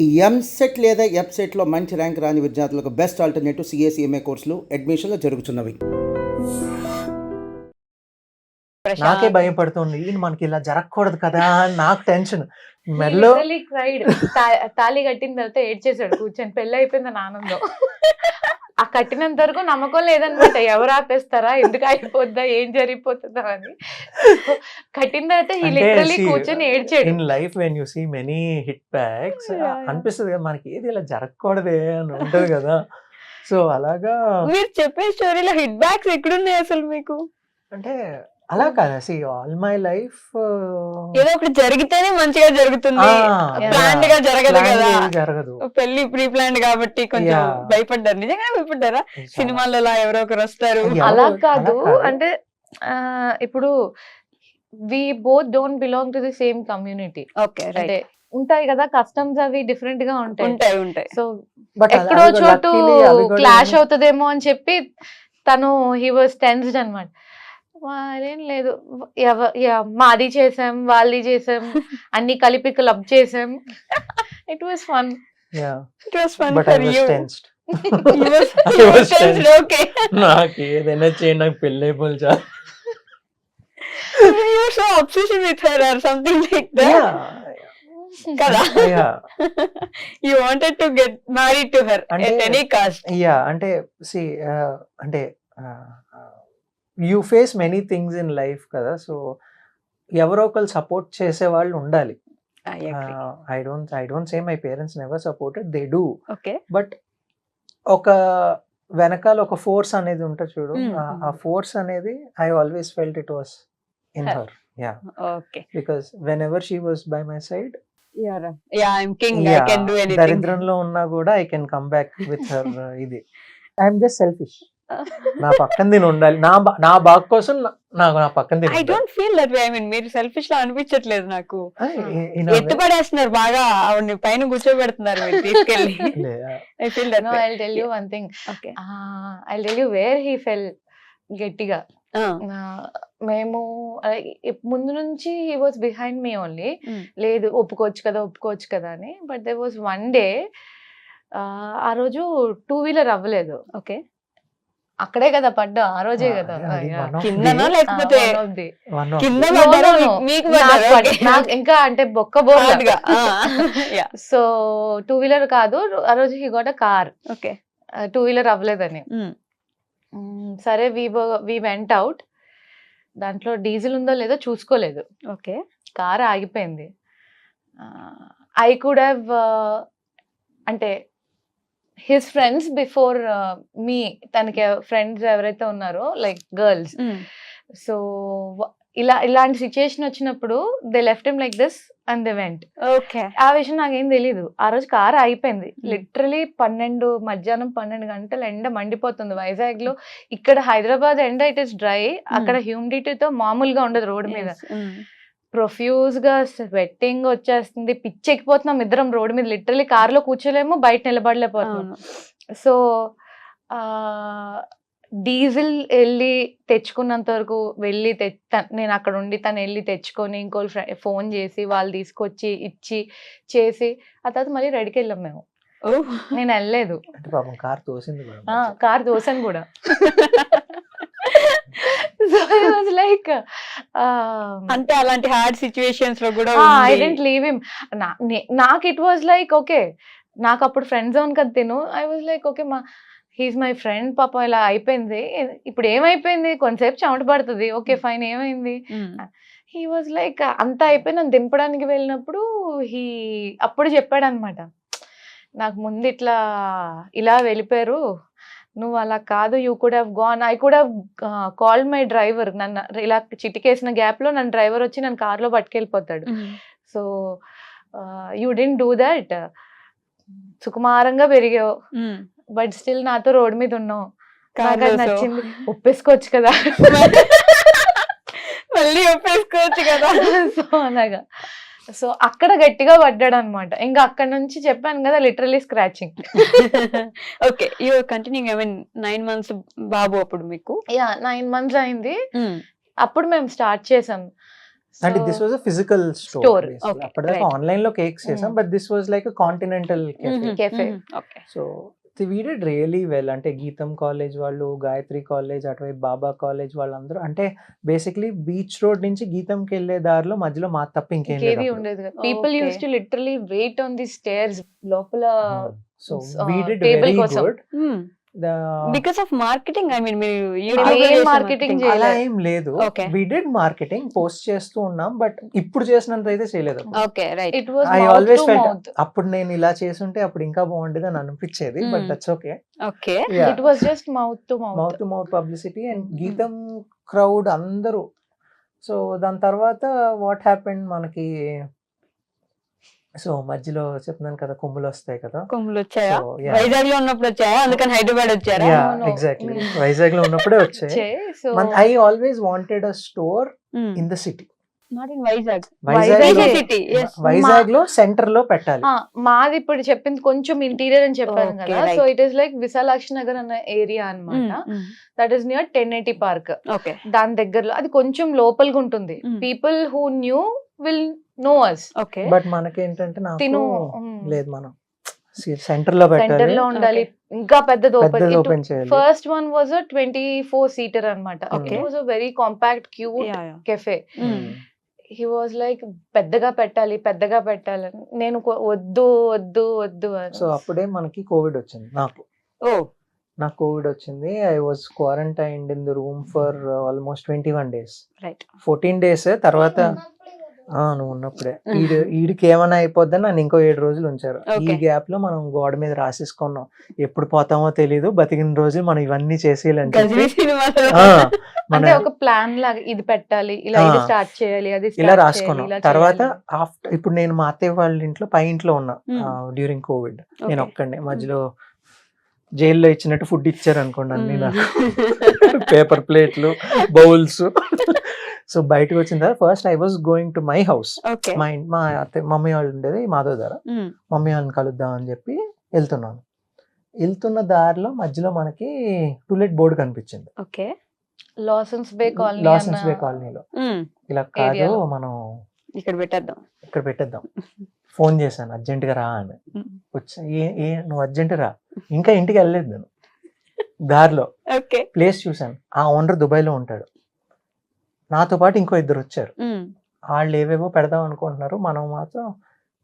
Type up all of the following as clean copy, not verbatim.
ఈ ఎంసెట్ లేదా ఎఫ్సెట్లో మంచి ర్యాంక్ రాని విద్యార్థులకు బెస్ట్ ఆల్టర్నేటివ్ సిఎస్ఈఎంఏ కోర్సులు అడ్మిషన్లు జరుగుతున్నవి. నాకే భయం పడుతుంది ఈయన మనకి ఇలా జరగకూడదు కదా అని నాకు టెన్షన్. మెల్లో క్రైడ్ తాళి కట్టిన తర్వాత ఏడ్చేసాడు కూర్చొని, పెళ్లి అయిపోయిందని ఆనందం. ఆ కట్టినంత వరకు నమ్మకం లేదనమాట, ఎవరు ఆపేస్తారా, ఎందుకు అయిపోద్దా, ఏం జరిగిపోతుందా అని. కట్టిన తర్వాత ఈ లిటరలీ కూర్చొని ఏడ్చాడు. In life when you see many hit backs అనిపిస్తుంది కదా మనకి ఏది ఇలా జరగకూడదే అని ఉంటది కదా. సో అలాగా మీరు చెప్పే స్టోరీలో హిట్ బ్యాక్స్ ఎక్కడున్నాయి అసలు మీకు? అంటే అలా కాదు, సి ఆల్ మై లైఫ్ ఏదో ఒకటి జరిగితేనే మంచిగా జరుగుతుంది, ప్లాన్డ్ గా జరగదు కదా. జరగదు, పెళ్లి ప్రీ ప్లాన్డ్ కాబట్టి కొంచెం భయపడ్డారు. నిజంగా భయపడ్డారా? సినిమాల్లో ఎవరో ఒకరు వస్తారు అలా కాదు అంటే ఇప్పుడు we both don't belong to the same community. Okay, అంటే ఉంటాయి కదా కస్టమ్స్, అవి డిఫరెంట్ గా ఉంటాయి. ఉంటాయి. సో But ఎక్కడో అవి చోటు luckily అవి కూడా క్లాష్ అవుతుందేమో అని చెప్పి తను హీ వాజ్ టెన్స్డ్ అనమాట. వాళ్ళేం లేదు, మాది చేసాం, వాళ్ళది చేసాం, అన్ని కలిపి క్లబ్ చేసాం. It was fun. It was fun but I for was you. Tensed. You was tensed, okay. నాకు ఏదైనా చేయండి, నాకు పెళ్లి అయిపోయి చాలు. You were so obsessed with her or something like that. కదా? You wanted to get married to her at any cost. అంటే C అంటే you face many things in life కదా. సో ఎవరో ఒకరు సపోర్ట్ చేసే వాళ్ళు ఉండాలి. I agree. I don't say my parents never supported, they do. Okay. But ఒక వెనకాల ఒక ఫోర్స్ అనేది ఉంటుంది చూడు, ఆ ఫోర్స్ అనేది I always felt it was in her. Okay. Because when ever she was by my side, Yeah, I'm king. I can do anything. దరిద్రంలో ఉన్నా కూడా I can come back with her. ఇది I'm just selfish. నా పక్కన దీని ఉండాలి, నా బాగ్ కోసం నాకు నా పక్కన దీని I don't feel that way. I mean, మీరు సెల్ఫిష్ లా అనిపించట్లేదు నాకు. ఉండాలి. ఎత్తుపడేస్తున్నారు బాగా, ఆవిడని పైన కూర్చోబెడుతున్నారు మీరు తీసుకెళ్ళి. I feel that No, way. I'll tell you one thing. Okay. I'll tell you where he fell గట్టిగా. మేము ముందు నుంచి he was behind me only. లేదు ఒప్పుకోవచ్చు కదా అని. But there was one day, ఆ రోజు 2-wheeler అవ్వలేదు. ఓకే. అక్కడే కదా పడ్డా, ఆ రోజే కదా. కిందనా లేకపోతే కింద No, పడ్డారా? no, no. మీకు నాకు ఇంకా అంటే బొక్క బోర్గా. సో 2-wheeler కాదు, ఆ రోజు he got a car. Okay. 2-wheeler అవ్వలేదని. సరే వి వెంట్ అవుట్. దాంట్లో డీజిల్ ఉందో లేదో చూసుకోలేదు. ఓకే. కార్ ఆగిపోయింది. ఐ కుడ్ హ్యావ్ అంటే హిస్ ఫ్రెండ్స్ బిఫోర్ మీ, తనకి ఫ్రెండ్స్ ఎవరైతే ఉన్నారో లైక్ గర్ల్స్. సో ఇలాంటి సిచ్యుయేషన్ వచ్చినప్పుడు they left him like this and they went. Okay. ఆ విషయం నాకేం తెలీదు. ఆ రోజు కార్ అయిపోయింది. లిటరలీ మధ్యాహ్నం 12 గంటలు ఎండ మండిపోతుంది వైజాగ్ లో. ఇక్కడ హైదరాబాద్ ఎండ ఇట్ ఇస్ డ్రై, అక్కడ హ్యూమిడిటీతో మామూలుగా ఉండదు రోడ్డు మీద. ప్రొఫ్యూజ్ గా స్వెట్టింగ్ వచ్చేస్తుంది, పిచ్చెక్కిపోతున్నాం ఇద్దరం రోడ్డు మీద. లిటరలీ కార్ లో కూర్చోలేము, బయట నిలబడలేకపోతున్నాం. సో డీజిల్ వెళ్ళి తెచ్చుకున్నంత వరకు వెళ్ళి నేను అక్కడ ఉండి తను వెళ్ళి తెచ్చుకొని ఇంకోళ్ళు ఫోన్ చేసి వాళ్ళు తీసుకొచ్చి ఇచ్చి చేసి ఆ తర్వాత మళ్ళీ రెడీకి వెళ్ళాం మేము. నేను వెళ్ళలేదు, అంటే పాపం కార్ తోసింది కూడా. కార్ దోసని కూడా. సో ఐ వాజ్ లైక్ అంటే అలాంటి హార్డ్ సిచ్యువేషన్స్ లో కూడా ఐ డెంట్ లీవ్ హిమ్. నాకు ఇట్ వాజ్ లైక్ ఓకే, నాకు అప్పుడు ఫ్రెండ్ జోన్ కదా తిను. I was like okay, he's my friend, పాపం ఇలా అయిపోయింది, ఇప్పుడు ఏమైపోయింది, కొంతసేపు చెమట పడుతుంది, ఓకే ఫైన్, ఏమైంది. హీ వాజ్ లైక్ అంతా అయిపోయి నన్ను దింపడానికి వెళ్ళినప్పుడు అప్పుడు చెప్పాడు అనమాట, నాకు ముందు ఇలా వెళ్ళిపోయారు, నువ్వు అలా కాదు, you could have gone, I could have called my driver. నన్ను ఇలా చిటికేసిన గ్యాప్ లో నన్ను డ్రైవర్ వచ్చి నన్ను కార్లో పట్టుకెళ్ళిపోతాడు. So you don't do that, సుకుమారంగా పెరిగావు, బట్ స్టిల్ నాతో రోడ్ మీద ఉన్నావు, నాకు అది నచ్చింది, ఒప్పేసుకోవచ్చు కదా, మళ్ళీ ఒప్పేసుకోవచ్చు కదా. సో అలాగా. సో అక్కడ గట్టిగా పడ్డాడు అనమాట. ఇంకా అక్కడ నుంచి చెప్పాను కదా literally scratching. Okay, you continuing. I mean 9 months బాబు అప్పుడు మీకు? 9 months అయింది. అప్పుడు మేము స్టార్ట్ చేసాం. అంటే So- this was a physical Store, store okay, అప్పటిదాకా right. ఆన్లైన్ లో కేక్స్ చేసాం, but this was like continental cafe. Cafe. Okay. So we did really well. అంటే గీతం కాలేజ్ వాళ్ళు, గాయత్రి కాలేజ్, అటువైపు బాబా కాలేజ్ వాళ్ళందరూ, అంటే బేసిక్లీ బీచ్ రోడ్ నుంచి గీతంకి వెళ్ళే దారిలో మధ్యలో మా తప్ప ఇంకేం లేదు ఇంకేది అప్పుడు. ఉండేది కదా. People Okay. Use to literally wait on the stairs లోపల. So uh, we did table very కోసం. Good. Because of marketing, I mean మీరు మేము YouTube లో ఏం చేసే marketing marketing. చేయలేదు. అలా ఏం లేదు. Okay. We did marketing, post చేస్తూ ఉన్నాం, బట్ ఇప్పుడు చేసినంత అయితే చేయలేదు. Okay, right. It was I mouth always to felt mouth. అప్పుడు నేను ఇలా చేస్తుంటే అప్పుడు ఇంకా బాగుండేది అని అనిపించేది, but Mm. That's okay. Okay. It was just mouth to mouth mouth. To mouth publicity and GITAM crowd అందరూ. సో దాని తర్వాత వాట్ హ్యాపెండ్ మనకి, సో మధ్యలో చెప్తున్నాను కదా కొమ్ములు వస్తాయి కదా. కొమ్ములు వచ్చాయా? So, yeah. వైజాగ్ లో ఉన్నప్పుడు వచ్చాయా? అందుకని హైదరాబాద్ వచ్చారా? Yeah, No, no. exactly. Mm. Vizag లో ఉన్నప్పుడే వచ్చాయి. So I always wanted a store in the city. Not in Vizag. Vizag Vizag city. yes. Vizag లో సెంటర్ లో పెట్టాలి. మాది ఇప్పుడు చెప్పింది కొంచెం ఇంటీరియర్ అని చెప్పాను Okay, కదా. right. So it is like Vishalakshi Nagar అన్న ఏరియా అన్నమాట. That is near 1080 park. Okay. దాని దగ్గరలో అది కొంచెం లోపలిగా ఉంటుంది. Mm. People who knew will know us. Okay. But మనకేంటంటే తిను నాకు లేదు, మనం సెంటర్ లో సెంటర్ పెట్టాలి, లో ఉండాలి. Okay. ఇంకా పెద్దది పెద్దది ఓపెన్. ఓపెన్ చేయాలి. ఫస్ట్ వన్ వాజ్ 24 సీటర్ అన్నమాట. Okay. It was a very compact cute Yeah, yeah. Cafe. Mm. He was like పెద్దగా పెట్టాలి పెద్దగా పెట్టాలి. నేను వద్దు వద్దు వద్దు అని. సో అప్పుడే మనకి కోవిడ్ వచ్చింది. నాకు కోవిడ్ వచ్చింది. I was quarantined in the room for almost 21 days. Right. 14 days తర్వాత నువ్వు ఉన్నప్పుడే ఈడికి ఏమైనా అయిపోద్దని నన్ను ఇంకో 7 రోజులు ఉంచారు. ఈ Okay. గ్యాప్ లో మనం గోడ మీద రాసేసుకున్నాం, ఎప్పుడు పోతామో తెలీదు, బతికిన రోజులు మనం ఇవన్నీ చేసేయాలని చెప్పి. గజనీ సినిమాలో. ఆ, మన అంటే ఒక ప్లాన్ లాగా ఇది పెట్టాలి, ఇలా ఇది స్టార్ట్ చేయాలి, అది ఇలా start రాసుకున్నాం. చేయాలి, ఇలా తర్వాత చేయాలి. ఆఫ్టర్ ఇప్పుడు నేను మా అత్తయ్య వాళ్ళ ఇంట్లో పై ఇంట్లో ఉన్నా డ్యూరింగ్ కోవిడ్. నేను Okay. ఒక్కడే మధ్యలో జైల్లో ఇచ్చినట్టు ఫుడ్ ఇచ్చారు అనుకోండి అన్ని Mm. నాకు, పేపర్ ప్లేట్లు, బౌల్స్. సో బయటకు వచ్చిన తర్వాత first I was going to my house. Okay. మా అత్తయ్య మమ్మీ వాళ్ళు ఉండేది మాధవ్ ధార. మమ్మీ వాళ్ళని కలుద్దాం అని చెప్పి వెళ్తున్నాను. వెళ్తున్న దారిలో మధ్యలో మనకి టూలెట్ బోర్డు కనిపించింది ఓకే. లాసన్స్ బే కాలనీ లాసన్స్ బే కాలనీలో. ఇలా కాదు, ఏరియాలో. మనం ఇక్కడ పెట్టేద్దాం. ఇక్కడ పెట్టేద్దాం. ఫోన్ చేశాను అర్జెంట్ గా రా అని. Mm. వచ్చా ఏ నువ్వు అర్జెంట్ రా, ఇంకా ఇంటికి వెళ్ళలేదు నేను. దారిలో ఓకే. ప్లేస్ చూశాను, ఆ ఓనర్ దుబాయ్ లో ఉంటాడు. నాతో పాటు ఇంకో 2 వచ్చారు. వాళ్ళు ఏవేవో పెడదాం అనుకుంటున్నారు, మనం మాత్రం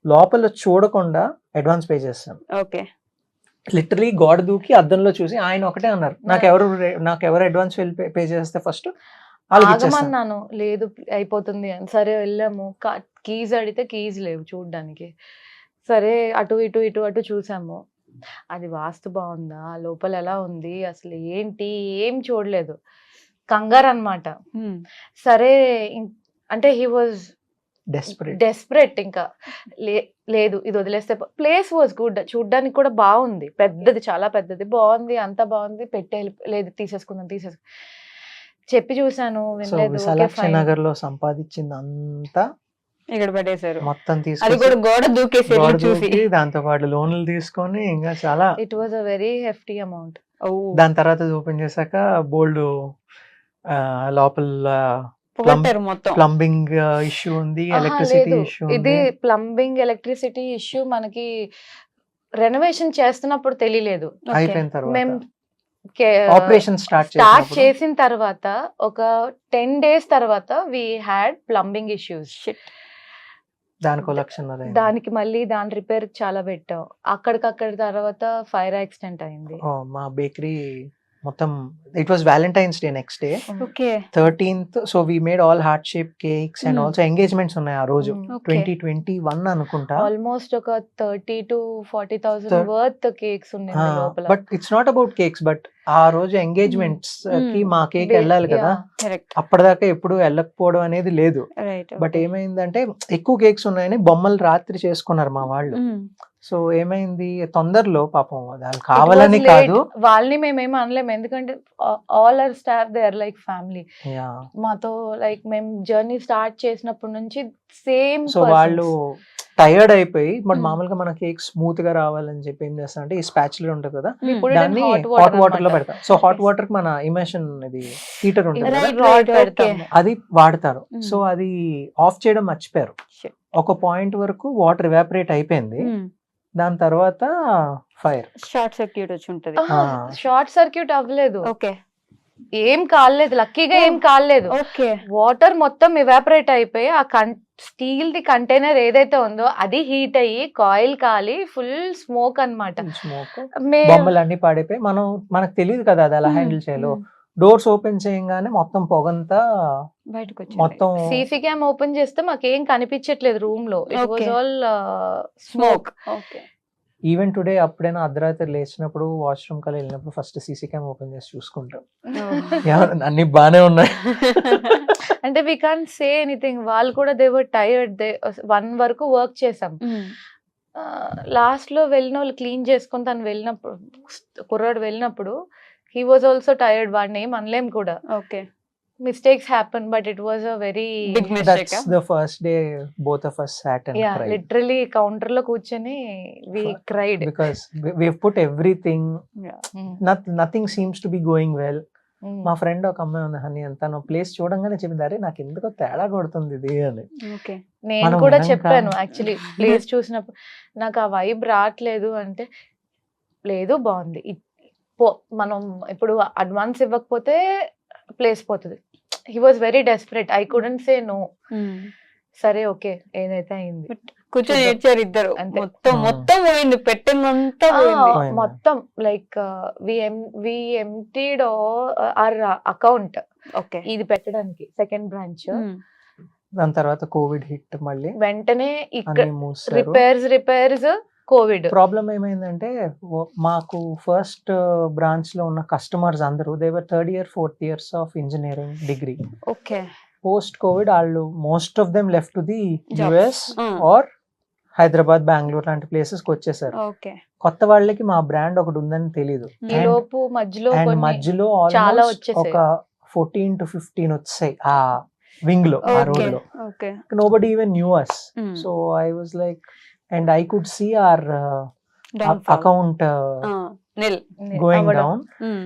లోపల చూడకుండా అడ్వాన్స్ పే చేస్తాను. ఓకే. లిటరలీ గోడ దూకి అద్దంలో చూసి ఆయన ఒకటే అన్నారు, నాకెవరు అడ్వాన్స్ పే చేస్తే ఫస్ట్ వాళ్ళకి ఇచ్చేస్తాను. ఆగమన్నాను, లేదు అయిపోతుంది అని. సరే వెళ్ళాము. కీజ్ అడిగితే కీజ్ లేవు చూడ్డానికి. సరే అటు ఇటు ఇటు అటు చూసాము. అది వాస్తు బాగుందా, లోపల ఎలా ఉంది, అసలు ఏంటి ఏం చూడలేదు. కంగారు అన్నమాట. సరే అంటే హీ వాజ్ డెస్పరేట్. ఇంకా లేదు ఇది వదిలేస్తే. ప్లేస్ వాజ్ గుడ్, చూడ్డానికి కూడా బాగుంది, పెద్దది, చాలా పెద్దది, బాగుంది, అంతా బాగుంది. లేదు తీసేసుకుందాం చెప్పి చూసాను, సో వినలేదు. విశాలాక్షి నగర్ లో సంపాదించింది అంతా ఇక్కడ పెట్టేశారు. మొత్తం అది తీసుకొని కూడా గోడ దూకేసారు గోడ చూసి. దూకి దాంతో పాటు లోన్లు తీసుకొని ఇంకా చాలా. It was a very hefty amount. దాని తర్వాత ఓపెన్ చేశాక బోల్డ్ లోపల పోగొట్టారు మొత్తం. ప్లంబింగ్ ఇష్యూ ఉంది, ఎలక్ట్రిసిటీ ఇష్యూ ఇది ఉంది. ప్లంబింగ్ ఎలక్ట్రిసిటీ ఇష్యూ మనకి రెనోవేషన్ చేస్తున్నప్పుడు తెలియలేదు. అయిపోయిన తర్వాత మేము ఆపరేషన్ స్టార్ట్ చేసిన తర్వాత ఒక 10 days తర్వాత వి హ్యాడ్ ప్లంబింగ్ ఇష్యూస్. దానికో లక్షణం దానికి మళ్ళీ దాని రిపేర్ చాలా పెట్టాం. అక్కడికక్కడ తర్వాత ఫైర్ యాక్సిడెంట్ అయింది. మా బేకరీ మొత్తం. It was Valentine's day next day okay. 13th. So we made all heart shape cakes and also engagements ఉన్నాయి ఆ రోజు. 2021 అనుకుంటా. ఆల్మోస్ట్ ఒక 30,000 to 40,000 వర్త్ కేక్స్ ఉన్నాయి లోపల. But it's not about cakes, but ఆ రోజు ఎంగేజ్మెంట్స్ కి మా కేక్ వెళ్ళాలి కదా. కరెక్ట్. అప్పటిదాకా ఎప్పుడు వెళ్ళకపోవడం అనేది లేదు. రైట్. బట్ ఏమైందంటే ఎక్కువ కేక్స్ ఉన్నాయని బొమ్మలు రాత్రి చేసుకున్నారు మా వాళ్ళు. సో ఏమైంది, తొందరలో పాపం వాళ్ళు కావాలని కాదు, వాళ్ళని మేమేం అనలేము, ఎందుకంటే all our staff they are like family. మాతో లైక్ మేము జర్నీ స్టార్ట్ చేసినప్పటి నుంచి సేమ్. సో వాళ్ళు టైర్డ్ అయిపోయి బట్ Hmm. మామూలుగా మన కేక్ స్మూత్ గా రావాలని చెప్పి ఏం చేస్తా అంటే ఈ స్పాచులర్ ఉంటుంది కదా We put it in దాన్ని hot హాట్ water వాటర్ లో అన్నమాట. పెడతాం. So hot Okay. వాటర్ కి మన ఇమేషన్ ఇది హీటర్ ఉంటుంది Right, కదా, Right, rod right, పెడతాము. అది వాడతారు. Hmm. సో అది ఆఫ్ చేయడం మర్చిపోయారు. Shit. ఒక పాయింట్ వరకు వాటర్ ఎవాపరేట్ అయిపోయింది, దాని తర్వాత ఫైర్. షార్ట్ సర్క్యూట్ వచ్చి ఉంటది. షార్ట్ సర్క్యూట్ అవ్వలేదు, ఓకే ఏం కాలేదు, లక్కీగా ఏం కాలేదు. ఓకే వాటర్ మొత్తం ఎవాపరేట్ అయిపోయి ఆ స్టీల్ ది కంటైనర్ ఏదైతే ఉందో అది హీట్ అయ్యి కాయిల్ కాలి ఫుల్ స్మోక్ అన్నమాట. స్మోక్, బొమ్మలు అన్ని పాడైపోయి మనకు తెలియదు కదా అది ఎలా హ్యాండిల్ చేయాలో. డోర్స్ ఓపెన్ చేయగానే మొత్తం పొగంతా బయటకు వచ్చి మొత్తం సీసీ క్యామ్ ఓపెన్ చేస్తే మాకేం కనిపించట్లేదు రూమ్ లో. It was Okay. All smoke. Okay even today అప్పుడైనా అర్ధరాత్రి లేచినప్పుడు వాష్రూమ్ కల్లా వెళ్ళినప్పుడు ఫస్ట్ సీసీ క్యామ్ ఓపెన్ చేసి చూసుకుంటాం అన్ని బానే ఉన్నాయి. అంటే వి కాంట్ సే ఎనీథింగ్. వాళ్ళు కూడా దే వర్ టైర్డ్. 1 వరకు వర్క్ చేసాం. లాస్ట్ లో వెళ్ళిన వాళ్ళు క్లీన్ చేసుకొని తను వెళ్ళినప్పుడు, కుర్రాడు వెళ్ళినప్పుడు హీ వాజ్ ఆల్సో టైర్డ్. వాడిని ఏం అనలేం కూడా. Okay mistakes happen but it was a very Big mistake. That's the first day both of us sat and cried literally counter లో కూర్చొని వి cried. because we've put everything, nothing seems to be going well. మా friend ఒక అమ్మాయి ఉంది honey అని, తను place చూడంగానే చెప్పింది అరే నాకు ఎందుకో తేడా కొడుతుంది ఇది అని. ఓకే నేను మనం కూడా వినంగా- చెప్పాను యాక్చువల్లీ ప్లేస్ చూసినప్పుడు నాకు ఆ వైబ్ రావట్లేదు అంటే, లేదు బాగుంది. మనం ఇప్పుడు అడ్వాన్స్ ఇవ్వకపోతే ప్లేస్ పోతుంది. He was very desperate. I couldn't say no. సరే ఓకే ఏదైతే అయింది. కూర్చొని ఏడ్చారు ఇద్దరు. అంతే. మొత్తం మొత్తం పోయింది, పెట్టిందంతా పోయింది. పోయింది. మొత్తం like we emptied our account okay ఇది పెట్టడానికి సెకండ్ బ్రాంచ్. దాని తర్వాత కోవిడ్ హిట్, మళ్ళీ వెంటనే ఇక్కడ అన్ని మూసారు. Repairs Covid. ప్రాబ్లం ఏమైందంటే మాకు ఫస్ట్ బ్రాంచ్ లో ఉన్న కస్టమర్స్ అందరూ they were 3rd year 4th years of engineering degree. Okay post covid వాళ్ళు most of them left to the Jobs. US or Hyderabad, Bengaluru లాంటి ప్లేసెస్ కి వచ్చేసారు. ఓకే కొత్త వాళ్ళకి మా బ్రాండ్ ఒకటి ఉందని తెలియదు. ఈ లోపు మధ్యలో అండ్ కొన్ని మధ్యలో చాలా ఆల్మోస్ట్ వచ్చేసాయి. ఒక 14 to 15 వచ్చాయి ఆ వింగ్ లో, ఆ ఓకే రోడ్ లో. Okay nobody even knew us. So I was like, and I could see our account nil going అవ్వడం. down.